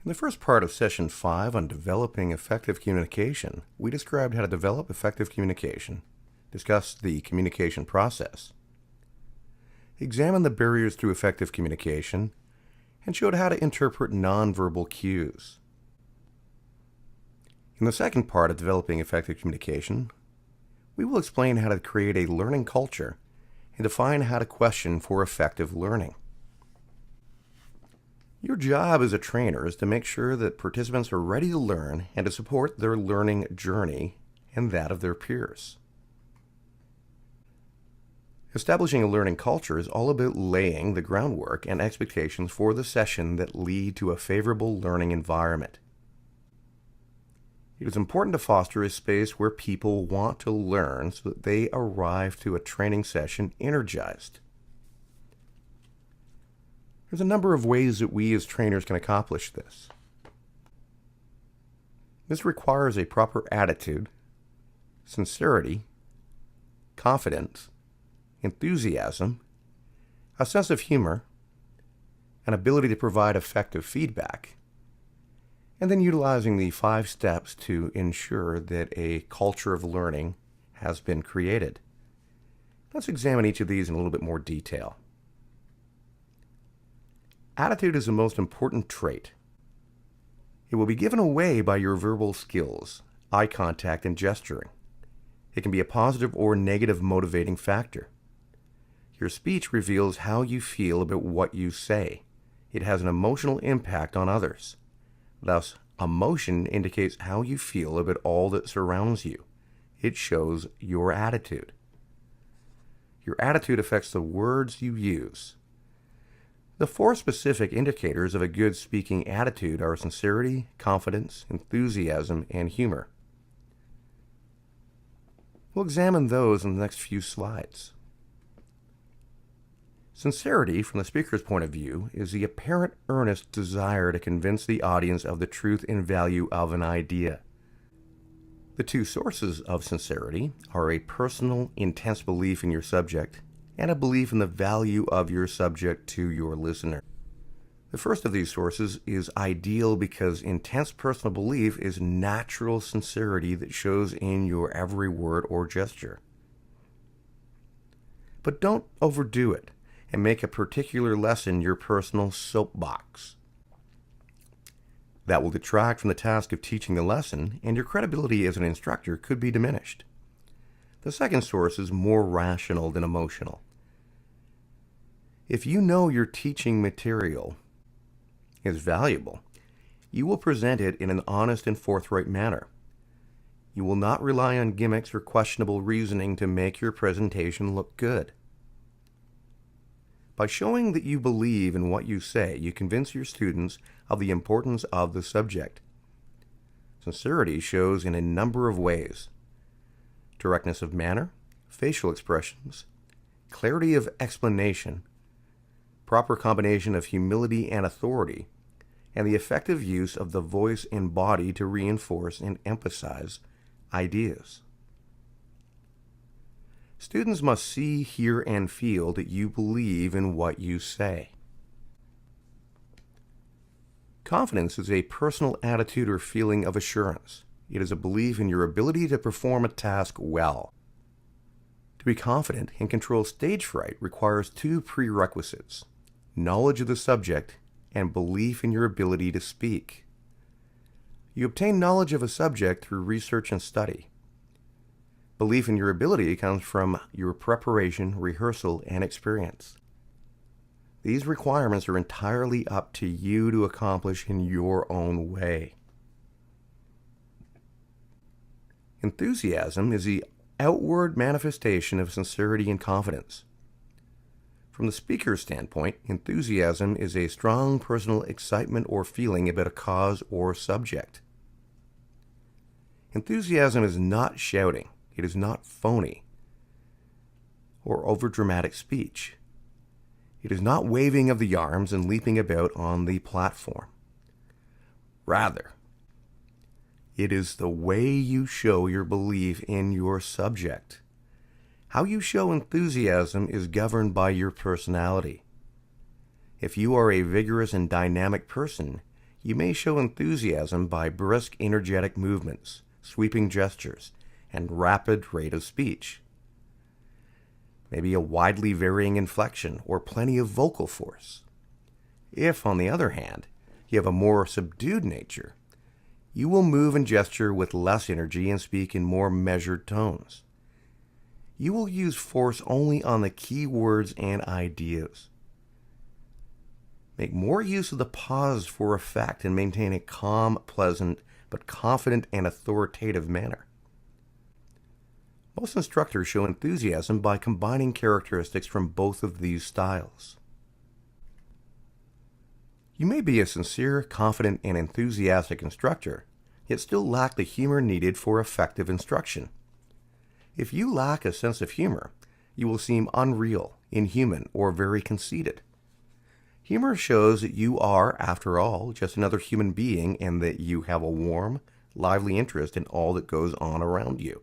In the first part of Session 5 on developing effective communication, we described how to develop effective communication, discussed the communication process, examined the barriers to effective communication, and showed how to interpret nonverbal cues. In the second part of developing effective communication, we will explain how to create a learning culture and define how to question for effective learning. Your job as a trainer is to make sure that participants are ready to learn and to support their learning journey and that of their peers. Establishing a learning culture is all about laying the groundwork and expectations for the session that lead to a favorable learning environment. It is important to foster a space where people want to learn so that they arrive to a training session energized. There's a number of ways that we as trainers can accomplish this. This requires a proper attitude, sincerity, confidence, enthusiasm, a sense of humor, an ability to provide effective feedback, and then utilizing the 5 steps to ensure that a culture of learning has been created. Let's examine each of these in a little bit more detail. Attitude is the most important trait. It will be given away by your verbal skills, eye contact, and gesturing. It can be a positive or negative motivating factor. Your speech reveals how you feel about what you say. It has an emotional impact on others. Thus, emotion indicates how you feel about all that surrounds you. It shows your attitude. Your attitude affects the words you use. The 4 specific indicators of a good speaking attitude are sincerity, confidence, enthusiasm, and humor. We'll examine those in the next few slides. Sincerity, from the speaker's point of view, is the apparent earnest desire to convince the audience of the truth and value of an idea. The 2 sources of sincerity are a personal, intense belief in your subject and a belief in the value of your subject to your listener. The first of these sources is ideal because intense personal belief is natural sincerity that shows in your every word or gesture. But don't overdo it and make a particular lesson your personal soapbox. That will detract from the task of teaching the lesson, and your credibility as an instructor could be diminished. The second source is more rational than emotional. If you know your teaching material is valuable, you will present it in an honest and forthright manner. You will not rely on gimmicks or questionable reasoning to make your presentation look good. By showing that you believe in what you say, you convince your students of the importance of the subject. Sincerity shows in a number of ways: directness of manner, facial expressions, clarity of explanation, proper combination of humility and authority, and the effective use of the voice and body to reinforce and emphasize ideas. Students must see, hear, and feel that you believe in what you say. Confidence is a personal attitude or feeling of assurance. It is a belief in your ability to perform a task well. To be confident and control stage fright requires 2 prerequisites: knowledge of the subject and belief in your ability to speak. You obtain knowledge of a subject through research and study. Belief in your ability comes from your preparation, rehearsal, and experience. These requirements are entirely up to you to accomplish in your own way. Enthusiasm is the outward manifestation of sincerity and confidence. From the speaker's standpoint, enthusiasm is a strong personal excitement or feeling about a cause or subject. Enthusiasm is not shouting. It is not phony or overdramatic speech. It is not waving of the arms and leaping about on the platform. Rather, it is the way you show your belief in your subject. How you show enthusiasm is governed by your personality. If you are a vigorous and dynamic person, You may show enthusiasm by brisk, energetic movements, sweeping gestures, and rapid rate of speech. Maybe a widely varying inflection or plenty of vocal force. If, on the other hand, you have a more subdued nature, you will move and gesture with less energy and speak in more measured tones. You will use force only on the key words and ideas. Make more use of the pause for effect and maintain a calm, pleasant, but confident and authoritative manner. Most instructors show enthusiasm by combining characteristics from both of these styles. You may be a sincere, confident, and enthusiastic instructor, yet still lack the humor needed for effective instruction. If you lack a sense of humor, you will seem unreal, inhuman, or very conceited. Humor shows that you are, after all, just another human being and that you have a warm, lively interest in all that goes on around you.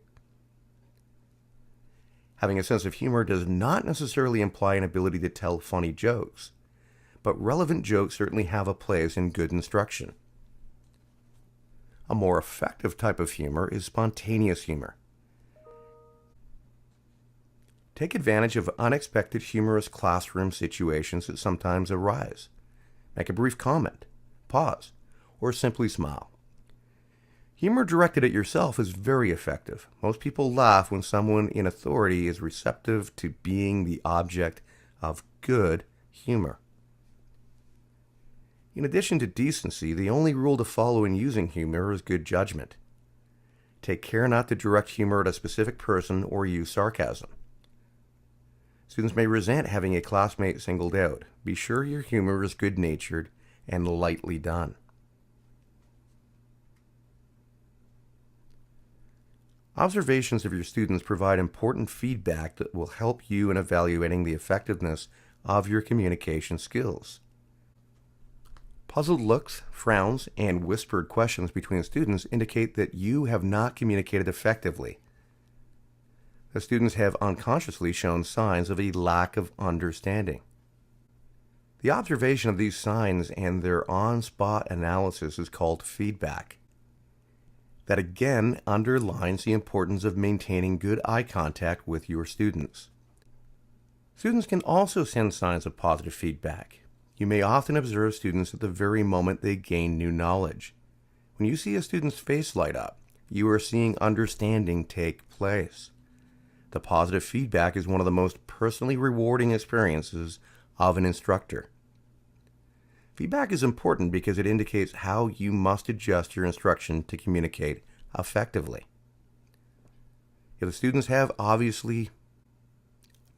Having a sense of humor does not necessarily imply an ability to tell funny jokes, but relevant jokes certainly have a place in good instruction. A more effective type of humor is spontaneous humor. Take advantage of unexpected humorous classroom situations that sometimes arise. Make a brief comment, pause, or simply smile. Humor directed at yourself is very effective. Most people laugh when someone in authority is receptive to being the object of good humor. In addition to decency, the only rule to follow in using humor is good judgment. Take care not to direct humor at a specific person or use sarcasm. Students may resent having a classmate singled out. Be sure your humor is good-natured and lightly done. Observations of your students provide important feedback that will help you in evaluating the effectiveness of your communication skills. Puzzled looks, frowns, and whispered questions between students indicate that you have not communicated effectively. The students have unconsciously shown signs of a lack of understanding. The observation of these signs and their on-spot analysis is called feedback. That again underlines the importance of maintaining good eye contact with your students. Students can also send signs of positive feedback. You may often observe students at the very moment they gain new knowledge. When you see a student's face light up, you are seeing understanding take place. The positive feedback is one of the most personally rewarding experiences of an instructor. Feedback is important because it indicates how you must adjust your instruction to communicate effectively. If the students have obviously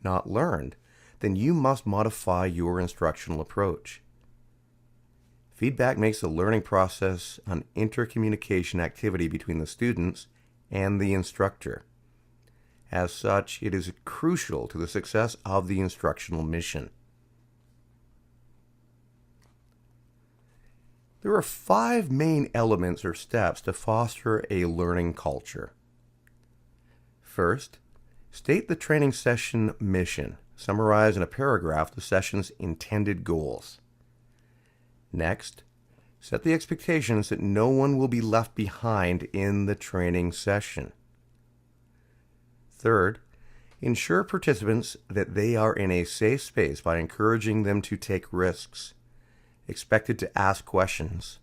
not learned, then you must modify your instructional approach. Feedback makes the learning process an intercommunication activity between the students and the instructor. As such, it is crucial to the success of the instructional mission. There are 5 main elements or steps to foster a learning culture. First, state the training session mission. Summarize in a paragraph the session's intended goals. Next, set the expectations that no one will be left behind in the training session. Third, ensure participants that they are in a safe space by encouraging them to take risks, expected to ask questions,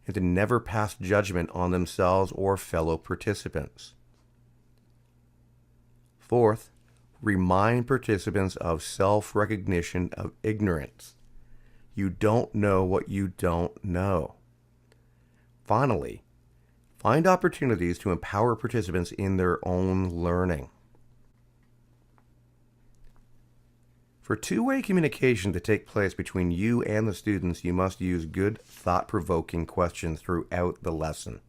and to never pass judgment on themselves or fellow participants. Fourth, remind participants of self-recognition of ignorance. You don't know what you don't know. Finally, find opportunities to empower participants in their own learning. For two-way communication to take place between you and the students, you must use good, thought-provoking questions throughout the lesson.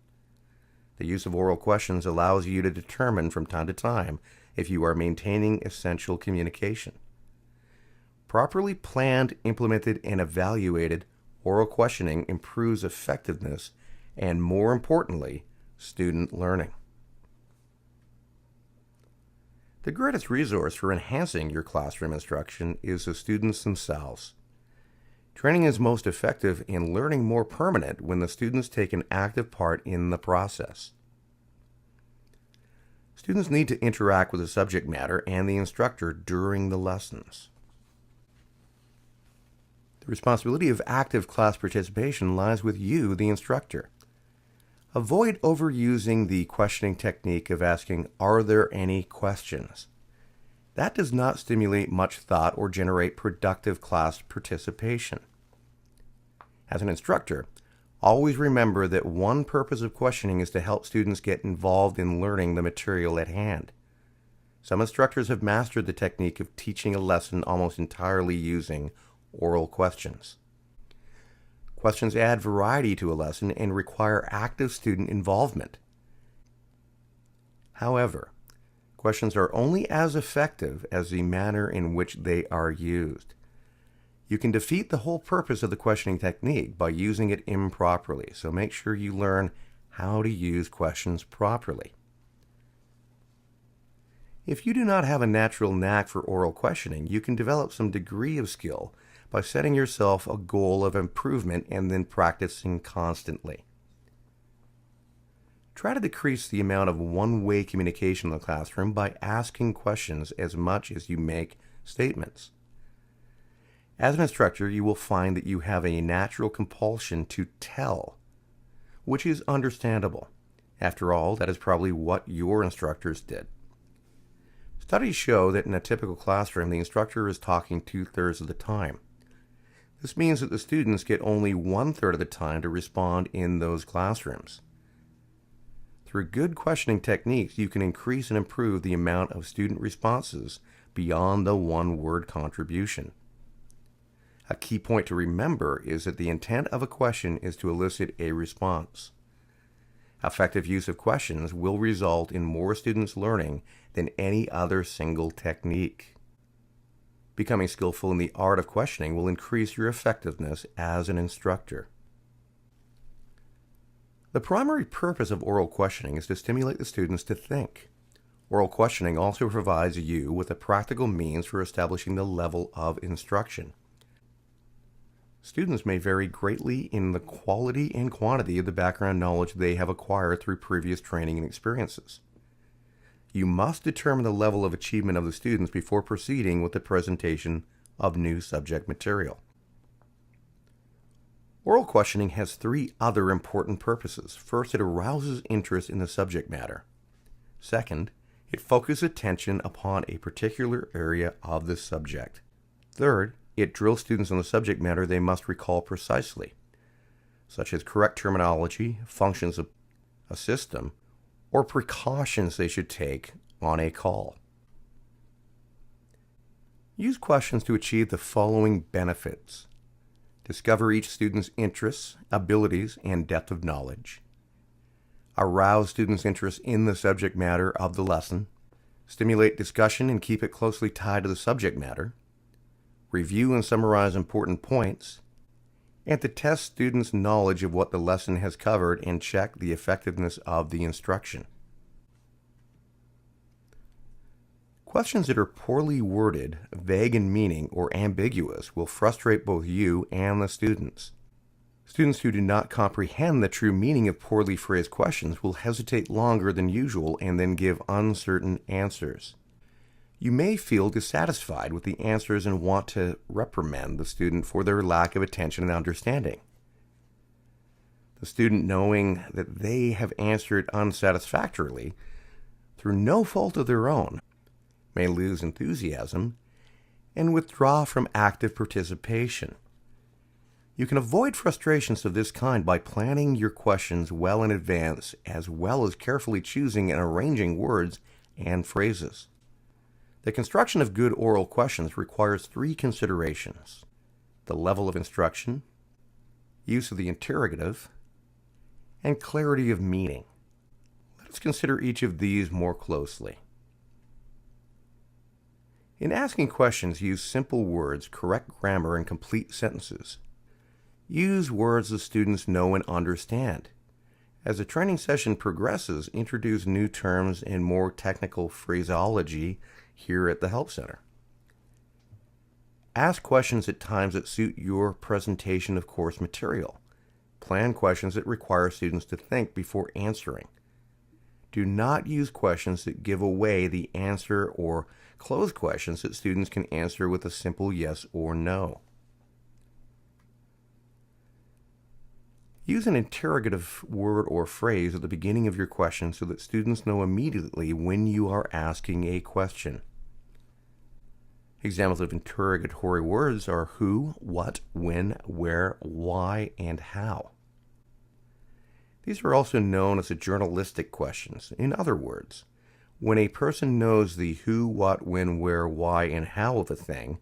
The use of oral questions allows you to determine from time to time if you are maintaining essential communication. Properly planned, implemented, and evaluated oral questioning improves effectiveness and, more importantly, student learning. The greatest resource for enhancing your classroom instruction is the students themselves. Training is most effective and learning more permanent when the students take an active part in the process. Students need to interact with the subject matter and the instructor during the lessons. The responsibility of active class participation lies with you, the instructor. Avoid overusing the questioning technique of asking, "Are there any questions?" That does not stimulate much thought or generate productive class participation. As an instructor, always remember that one purpose of questioning is to help students get involved in learning the material at hand. Some instructors have mastered the technique of teaching a lesson almost entirely using oral questions. Questions add variety to a lesson and require active student involvement. However, questions are only as effective as the manner in which they are used. You can defeat the whole purpose of the questioning technique by using it improperly, so make sure you learn how to use questions properly. If you do not have a natural knack for oral questioning, you can develop some degree of skill by setting yourself a goal of improvement and then practicing constantly. Try to decrease the amount of one-way communication in the classroom by asking questions as much as you make statements. As an instructor, you will find that you have a natural compulsion to tell, which is understandable. After all, that is probably what your instructors did. Studies show that in a typical classroom, the instructor is talking 2/3 of the time. This means that the students get only 1/3 of the time to respond in those classrooms. Through good questioning techniques, you can increase and improve the amount of student responses beyond the one-word contribution. A key point to remember is that the intent of a question is to elicit a response. Effective use of questions will result in more students learning than any other single technique. Becoming skillful in the art of questioning will increase your effectiveness as an instructor. The primary purpose of oral questioning is to stimulate the students to think. Oral questioning also provides you with a practical means for establishing the level of instruction. Students may vary greatly in the quality and quantity of the background knowledge they have acquired through previous training and experiences. You must determine the level of achievement of the students before proceeding with the presentation of new subject material. Oral questioning has 3 other important purposes. First, it arouses interest in the subject matter. Second, it focuses attention upon a particular area of the subject. Third, it drills students on the subject matter they must recall precisely, such as correct terminology, functions of a system, or precautions they should take on a call. Use questions to achieve the following benefits. Discover each student's interests, abilities, and depth of knowledge. Arouse students' interest in the subject matter of the lesson. Stimulate discussion and keep it closely tied to the subject matter. Review and summarize important points. And to test students' knowledge of what the lesson has covered and check the effectiveness of the instruction. Questions that are poorly worded, vague in meaning, or ambiguous will frustrate both you and the students. Students who do not comprehend the true meaning of poorly phrased questions will hesitate longer than usual and then give uncertain answers. You may feel dissatisfied with the answers and want to reprimand the student for their lack of attention and understanding. The student, knowing that they have answered unsatisfactorily through no fault of their own, may lose enthusiasm and withdraw from active participation. You can avoid frustrations of this kind by planning your questions well in advance, as well as carefully choosing and arranging words and phrases. The construction of good oral questions requires 3 considerations: the level of instruction, use of the interrogative, and clarity of meaning. Let us consider each of these more closely. In asking questions, use simple words, correct grammar, and complete sentences. Use words the students know and understand. As the training session progresses, introduce new terms and more technical phraseology here at the Help Center. Ask questions at times that suit your presentation of course material. Plan questions that require students to think before answering. Do not use questions that give away the answer or close questions that students can answer with a simple yes or no. Use an interrogative word or phrase at the beginning of your question so that students know immediately when you are asking a question. Examples of interrogatory words are who, what, when, where, why, and how. These are also known as the journalistic questions. In other words, when a person knows the who, what, when, where, why, and how of a thing,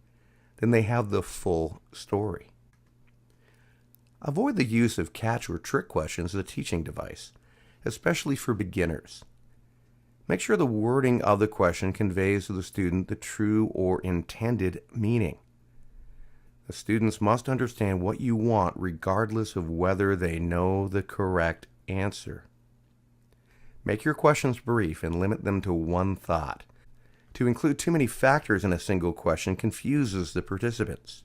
then they have the full story. Avoid the use of catch or trick questions as a teaching device, especially for beginners. Make sure the wording of the question conveys to the student the true or intended meaning. The students must understand what you want regardless of whether they know the correct answer. Make your questions brief and limit them to one thought. To include too many factors in a single question confuses the participants.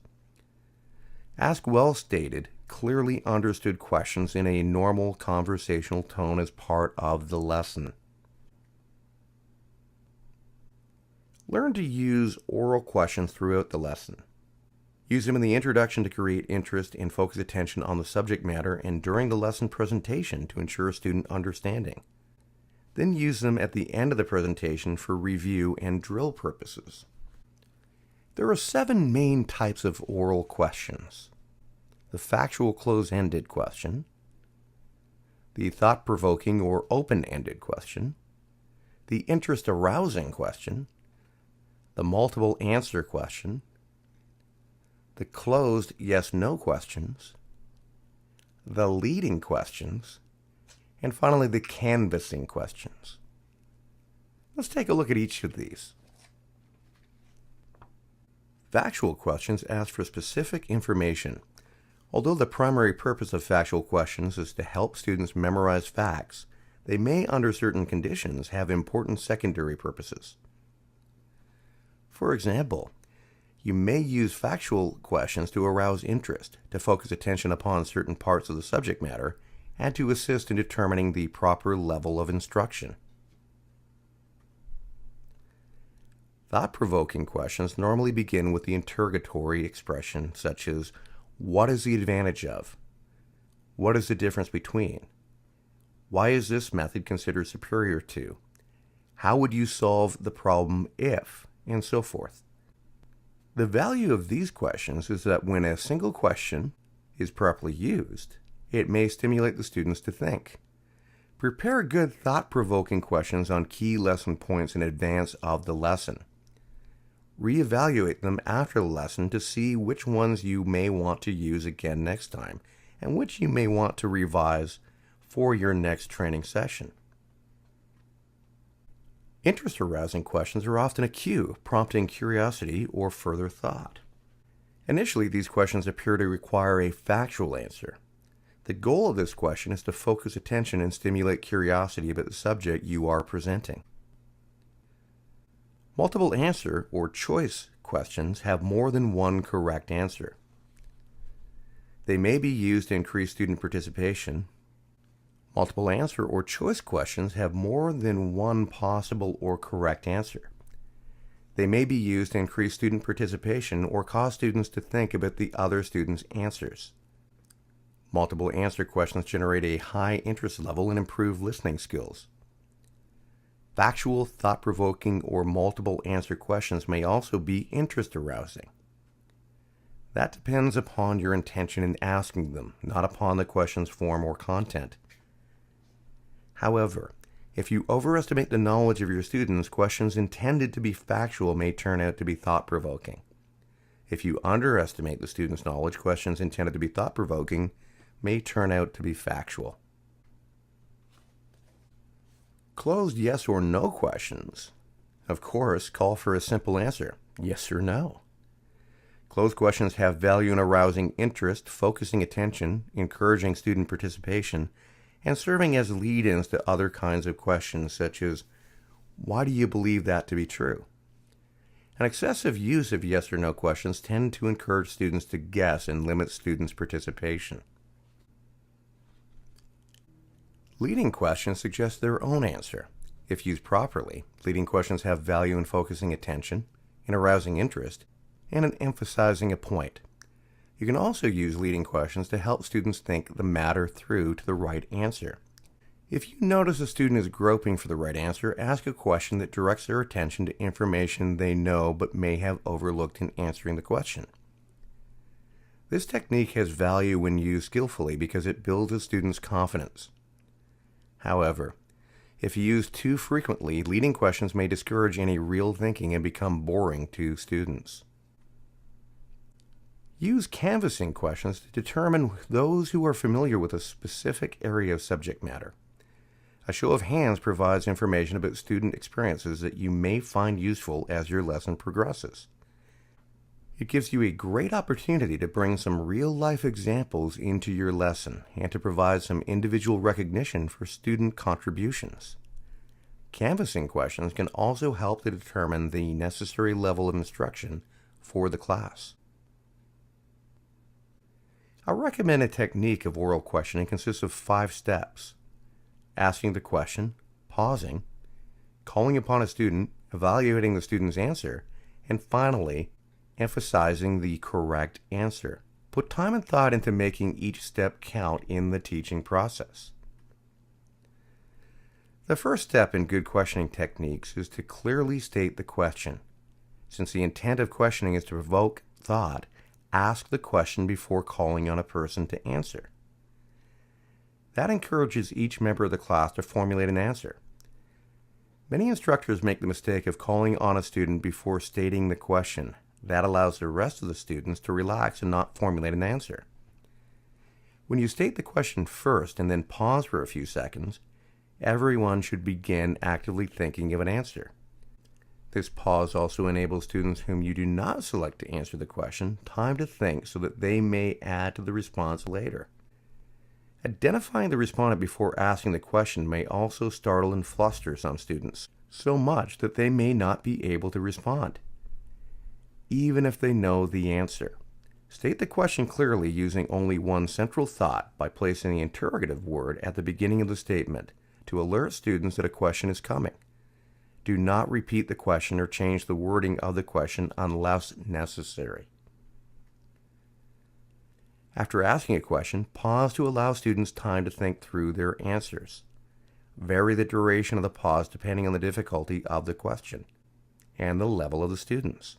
Ask well-stated, clearly understood questions in a normal conversational tone as part of the lesson. Learn to use oral questions throughout the lesson. Use them in the introduction to create interest and focus attention on the subject matter and during the lesson presentation to ensure student understanding. Then use them at the end of the presentation for review and drill purposes. There are 7 main types of oral questions. The factual close-ended question, the thought-provoking or open-ended question, the interest-arousing question, the multiple answer question, the closed yes-no questions, the leading questions, and finally the canvassing questions. Let's take a look at each of these. Factual questions ask for specific information. Although the primary purpose of factual questions is to help students memorize facts, they may, under certain conditions, have important secondary purposes. For example, you may use factual questions to arouse interest, to focus attention upon certain parts of the subject matter, and to assist in determining the proper level of instruction. Thought-provoking questions normally begin with the interrogatory expression such as, what is the advantage of? What is the difference between? Why is this method considered superior to? How would you solve the problem if? And so forth. The value of these questions is that when a single question is properly used, it may stimulate the students to think. Prepare good thought-provoking questions on key lesson points in advance of the lesson. Reevaluate them after the lesson to see which ones you may want to use again next time and which you may want to revise for your next training session. Interest-arousing questions are often a cue, prompting curiosity or further thought. Initially, these questions appear to require a factual answer. The goal of this question is to focus attention and stimulate curiosity about the subject you are presenting. Multiple answer or choice questions have more than one correct answer. They may be used to increase student participation. Multiple answer or choice questions have more than one possible or correct answer. They may be used to increase student participation or cause students to think about the other students' answers. Multiple answer questions generate a high interest level and improve listening skills. Factual, thought-provoking, or multiple answer questions may also be interest-arousing. That depends upon your intention in asking them, not upon the question's form or content. However, if you overestimate the knowledge of your students, questions intended to be factual may turn out to be thought-provoking. If you underestimate the student's knowledge, questions intended to be thought-provoking may turn out to be factual. Closed yes or no questions, of course, call for a simple answer, yes or no. Closed questions have value in arousing interest, focusing attention, encouraging student participation, and serving as lead-ins to other kinds of questions such as, why do you believe that to be true? An excessive use of yes or no questions tend to encourage students to guess and limit students' participation. Leading questions suggest their own answer. If used properly, leading questions have value in focusing attention, in arousing interest, and in emphasizing a point. You can also use leading questions to help students think the matter through to the right answer. If you notice a student is groping for the right answer, ask a question that directs their attention to information they know but may have overlooked in answering the question. This technique has value when used skillfully because it builds a student's confidence. However, if used too frequently, leading questions may discourage any real thinking and become boring to students. Use canvassing questions to determine those who are familiar with a specific area of subject matter. A show of hands provides information about student experiences that you may find useful as your lesson progresses. It gives you a great opportunity to bring some real-life examples into your lesson and to provide some individual recognition for student contributions. Canvassing questions can also help to determine the necessary level of instruction for the class. A recommended technique of oral questioning consists of 5 steps: asking the question, pausing, calling upon a student, evaluating the student's answer, and finally, emphasizing the correct answer. Put time and thought into making each step count in the teaching process. The first step in good questioning techniques is to clearly state the question. Since the intent of questioning is to provoke thought, ask the question before calling on a person to answer. That encourages each member of the class to formulate an answer. Many instructors make the mistake of calling on a student before stating the question. That allows the rest of the students to relax and not formulate an answer. When you state the question first and then pause for a few seconds, everyone should begin actively thinking of an answer. This pause also enables students whom you do not select to answer the question time to think so that they may add to the response later. Identifying the respondent before asking the question may also startle and fluster some students, so much that they may not be able to respond, even if they know the answer. State the question clearly using only one central thought by placing the interrogative word at the beginning of the statement to alert students that a question is coming. Do not repeat the question or change the wording of the question unless necessary. After asking a question, pause to allow students time to think through their answers. Vary the duration of the pause depending on the difficulty of the question and the level of the students.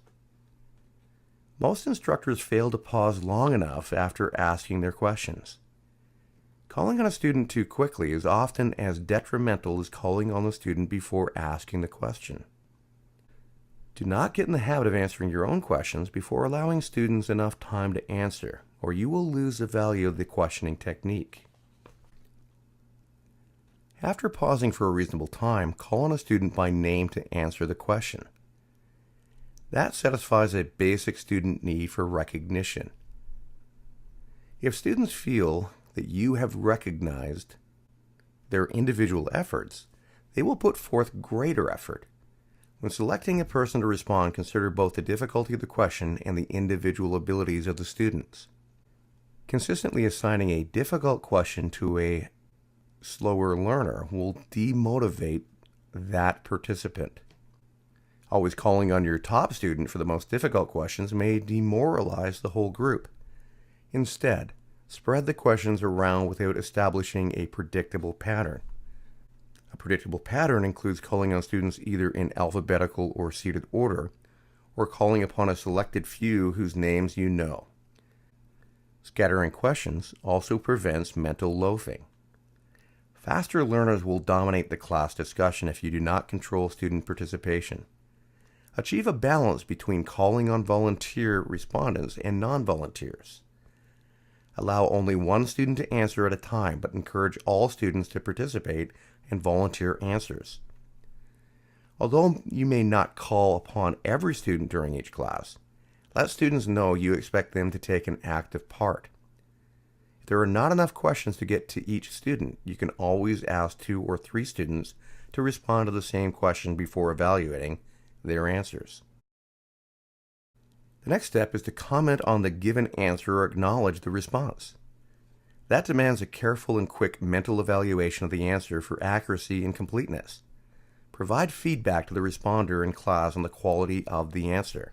Most instructors fail to pause long enough after asking their questions. Calling on a student too quickly is often as detrimental as calling on the student before asking the question. Do not get in the habit of answering your own questions before allowing students enough time to answer, or you will lose the value of the questioning technique. After pausing for a reasonable time, call on a student by name to answer the question. That satisfies a basic student need for recognition. If students feel that you have recognized their individual efforts, they will put forth greater effort. When selecting a person to respond, consider both the difficulty of the question and the individual abilities of the students. Consistently assigning a difficult question to a slower learner will demotivate that participant. Always calling on your top student for the most difficult questions may demoralize the whole group. Instead, spread the questions around without establishing a predictable pattern. A predictable pattern includes calling on students either in alphabetical or seated order, or calling upon a selected few whose names you know. Scattering questions also prevents mental loafing. Faster learners will dominate the class discussion if you do not control student participation. Achieve a balance between calling on volunteer respondents and non-volunteers. Allow only one student to answer at a time, but encourage all students to participate and volunteer answers. Although you may not call upon every student during each class, let students know you expect them to take an active part. If there are not enough questions to get to each student, you can always ask 2 or 3 students to respond to the same question before evaluating their answers. The next step is to comment on the given answer or acknowledge the response. That demands a careful and quick mental evaluation of the answer for accuracy and completeness. Provide feedback to the responder in class on the quality of the answer.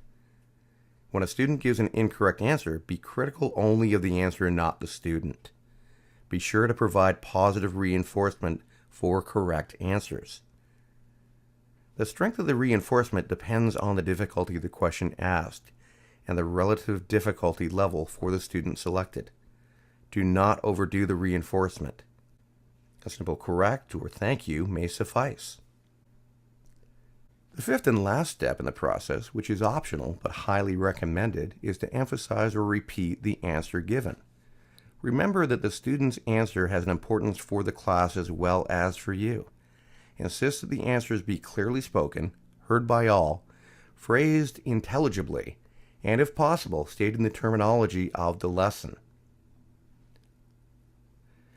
When a student gives an incorrect answer, be critical only of the answer and not the student. Be sure to provide positive reinforcement for correct answers. The strength of the reinforcement depends on the difficulty of the question asked and the relative difficulty level for the student selected. Do not overdo the reinforcement. A simple correct or thank you may suffice. The fifth and last step in the process, which is optional but highly recommended, is to emphasize or repeat the answer given. Remember that the student's answer has an importance for the class as well as for you. Insist that the answers be clearly spoken, heard by all, phrased intelligibly, and if possible, state in the terminology of the lesson.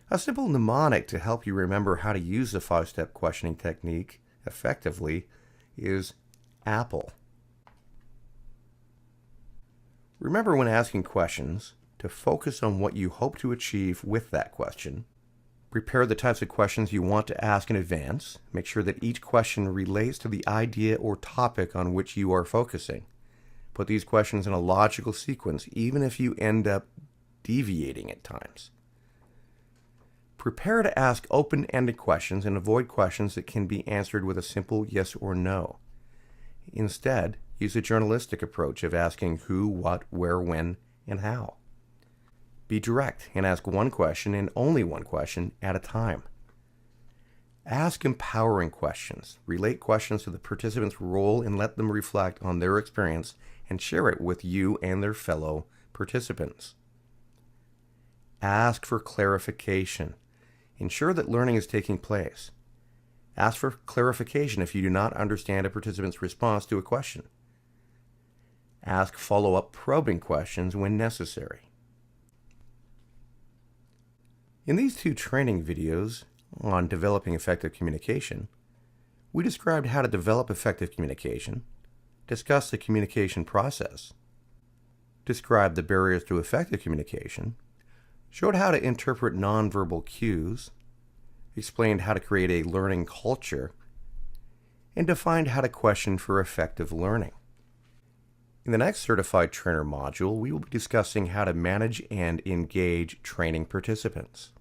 A simple mnemonic to help you remember how to use the 5-step questioning technique effectively is APPLE. Remember when asking questions to focus on what you hope to achieve with that question. Prepare the types of questions you want to ask in advance. Make sure that each question relates to the idea or topic on which you are focusing. Put these questions in a logical sequence, even if you end up deviating at times. Prepare to ask open-ended questions and avoid questions that can be answered with a simple yes or no. Instead, use a journalistic approach of asking who, what, where, when, and how. Be direct and ask one question and only one question at a time. Ask empowering questions. Relate questions to the participant's role and let them reflect on their experience and share it with you and their fellow participants. Ask for clarification. Ensure that learning is taking place. Ask for clarification if you do not understand a participant's response to a question. Ask follow-up probing questions when necessary. In these 2 training videos on developing effective communication, we described how to develop effective communication, discussed the communication process, described the barriers to effective communication, showed how to interpret nonverbal cues, explained how to create a learning culture, and defined how to question for effective learning. In the next Certified Trainer module, we will be discussing how to manage and engage training participants.